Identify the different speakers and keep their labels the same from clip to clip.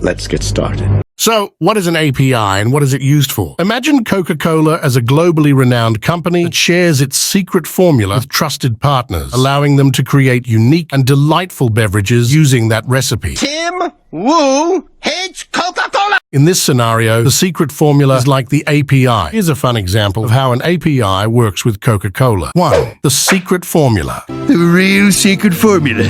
Speaker 1: Let's get started.
Speaker 2: So, what is an API and what is it used for? Imagine Coca-Cola as a globally renowned company that shares its secret formula with trusted partners, allowing them to create unique and delightful beverages using that recipe.
Speaker 3: Tim Wu hates Coca-Cola!
Speaker 2: In this scenario, the secret formula is like the API. Here's a fun example of how an API works with Coca-Cola. 1. The secret formula.
Speaker 1: The real secret formula.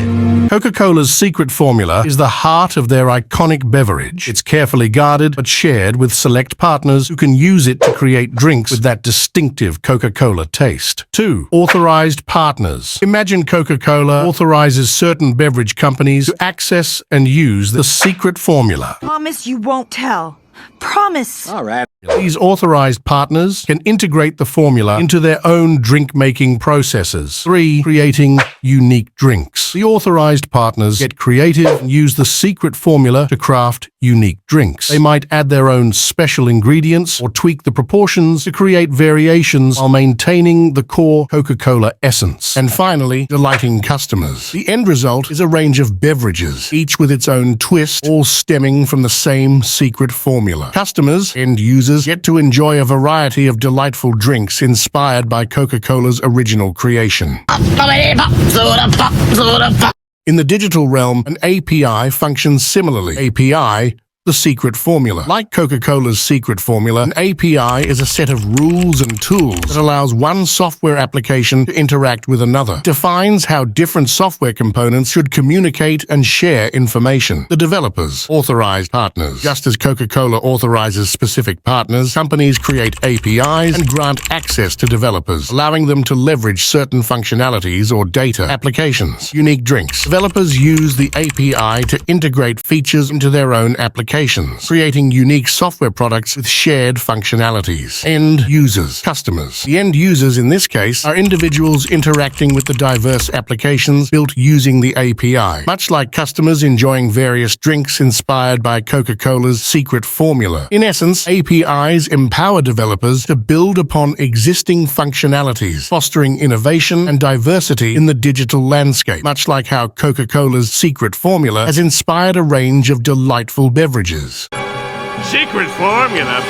Speaker 2: Coca-Cola's secret formula is the heart of their iconic beverage. It's carefully guarded but shared with select partners who can use it to create drinks with that distinctive Coca-Cola taste. 2. Authorized partners. Imagine Coca-Cola authorizes certain beverage companies to access and use the secret formula.
Speaker 4: Promise you won't tell. Promise.
Speaker 3: All right.
Speaker 2: These authorized partners can integrate the formula into their own drink-making processes. 3. Creating unique drinks. The authorized partners get creative and use the secret formula to craft unique drinks. They might add their own special ingredients or tweak the proportions to create variations while maintaining the core Coca-Cola essence. And finally, delighting customers. The end result is a range of beverages, each with its own twist, all stemming from the same secret formula. Customers, end users, get to enjoy a variety of delightful drinks inspired by Coca-Cola's original creation. In the digital realm, an API functions similarly. API, the secret formula. Like Coca-Cola's secret formula, an API is a set of rules and tools that allows one software application to interact with another. It defines how different software components should communicate and share information. The developers, authorized partners. Just as Coca-Cola authorizes specific partners, companies create APIs and grant access to developers, allowing them to leverage certain functionalities or data. Applications. Unique drinks. Developers use the API to integrate features into their own applications, creating unique software products with shared functionalities. End users, customers. The end users in this case are individuals interacting with the diverse applications built using the API, much like customers enjoying various drinks inspired by Coca-Cola's secret formula. In essence, APIs empower developers to build upon existing functionalities, fostering innovation and diversity in the digital landscape, much like how Coca-Cola's secret formula has inspired a range of delightful beverages.
Speaker 5: Secret formula.